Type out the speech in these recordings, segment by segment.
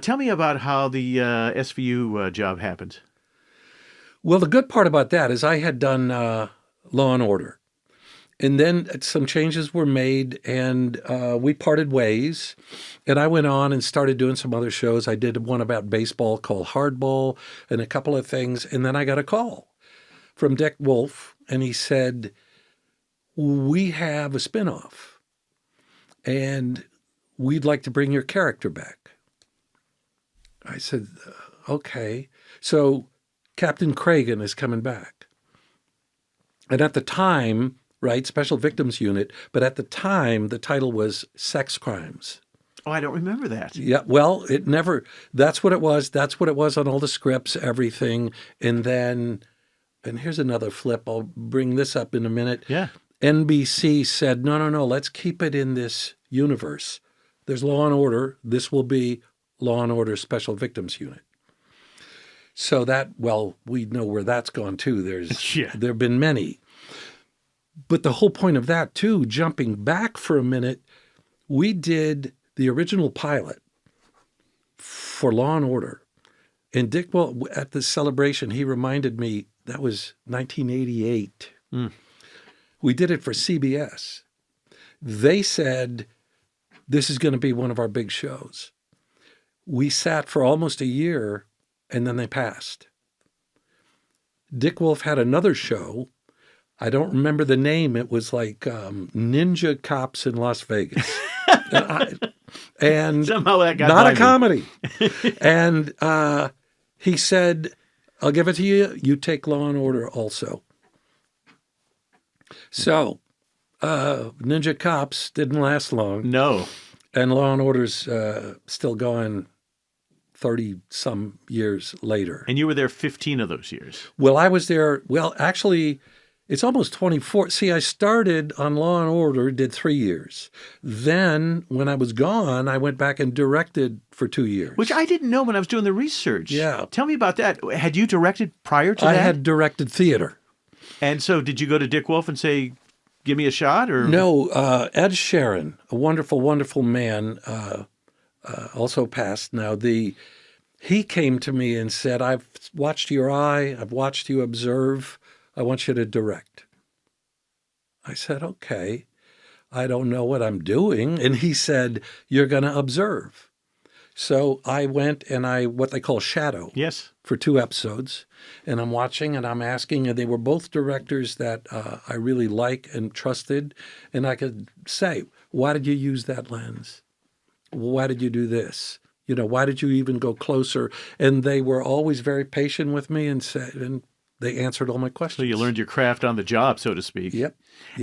Tell me about how the SVU job happened. Well, the good part about that is I had done Law and Order. And then some changes were made, and we parted ways. And I went on and started doing some other shows. I did one about baseball called Hardball and a couple of things. And then I got a call from Dick Wolf, and he said, "We have a spinoff, and we'd like to bring your character back." I said, "Okay." So Captain Kragen is coming back. And at the time, right, Special Victims Unit, but at the time, the title was Sex Crimes. Oh, I don't remember that. Yeah, well, it never, that's what it was. That's what it was on all the scripts, everything. And then, and here's another flip. I'll bring this up in a minute. Yeah. NBC said, no, let's keep it in this universe. There's Law and Order. This will be Law and Order Special Victims Unit. So that, well, we know where that's gone too. There have been many. But the whole point of that too, jumping back for a minute, we did the original pilot for Law and Order. And Dick, well, at the celebration, he reminded me that was 1988. We did it for CBS. They said, this is going to be one of our big shows. We sat for almost a year, and then they passed. Dick Wolf had another show. I don't remember the name. It was like Ninja Cops in Las Vegas. And somehow that got not by a comedy. And he said, "I'll give it to you. You take Law and Order also." So Ninja Cops didn't last long. No. And Law and Order's still going 30-some years later. And you were there 15 of those years. Well, I was there, well, actually, it's almost 24. See, I started on Law and Order, did 3 years. Then, when I was gone, I went back and directed for 2 years. Which I didn't know when I was doing the research. Yeah. Tell me about that. Had you directed prior to that? I had directed theater. And so did you go to Dick Wolf and say, give me a shot? Or No, Ed Sharon, a wonderful, wonderful man, also passed now. He came to me and said, "I've watched your eye. I've watched you observe. I want you to direct." I said, "Okay. I don't know what I'm doing." And he said, "You're going to observe." So I went and what they call shadow. Yes. For 2 episodes. And I'm watching and I'm asking, and they were both directors that I really like and trusted. And I could say, "Why did you use that lens? Why did you do this? You know, why did you even go closer?" And they were always very patient with me and they answered all my questions. So you learned your craft on the job, so to speak. Yep.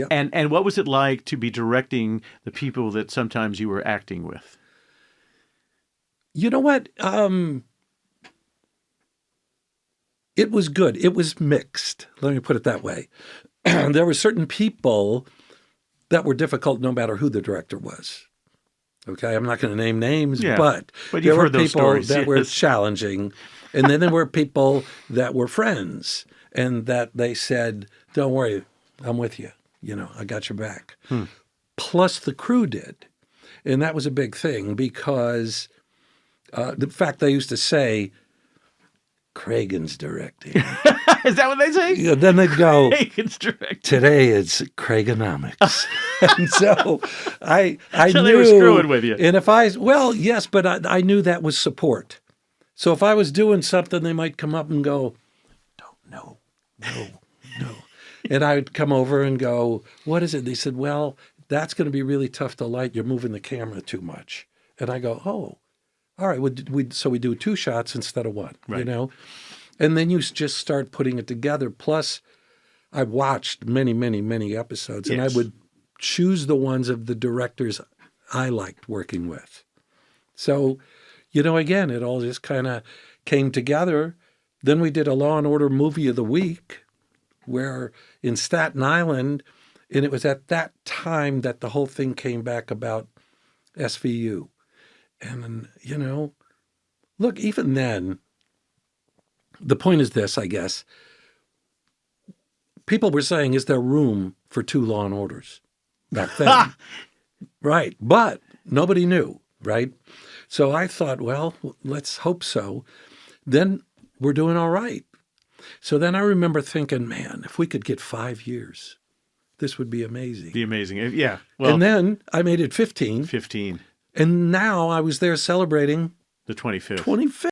And what was it like to be directing the people that sometimes you were acting with? You know what? It was good. It was mixed. Let me put it that way. There were certain people that were difficult no matter who the director was. Okay, I'm not going to name names, but there were people that were challenging. And then there were people that were friends and that they said, "Don't worry, I'm with you. You know, I got your back." Plus the crew did. And that was a big thing because the fact they used to say, "Kragen's directing." Is that what they say? Yeah, then they'd go, Kragen's directing. "Today it's Kragenomics." And so I so knew they were screwing with you. And yes, but I knew that was support. So if I was doing something, they might come up and go, no. And I would come over and go, "What is it?" They said, "Well, that's going to be really tough to light. You're moving the camera too much." And I go, "Oh, all right." So we do 2 shots instead of 1, right. You know? And then you just start putting it together. Plus, I watched many, many, many episodes, and I would choose the ones of the directors I liked working with. So, you know, again, it all just kind of came together. Then we did a Law and Order movie of the week where in Staten Island, and it was at that time that the whole thing came back about SVU. And, you know, look, even then, the point is this, I guess. People were saying, is there room for 2 Law and Orders back then? Right. But nobody knew, right? So I thought, well, let's hope so. Then we're doing all right. So then I remember thinking, man, if we could get 5 years, this would be amazing. Be amazing. Yeah. Well, And then I made it 15. 15, And now I was there celebrating the 25th. 25th.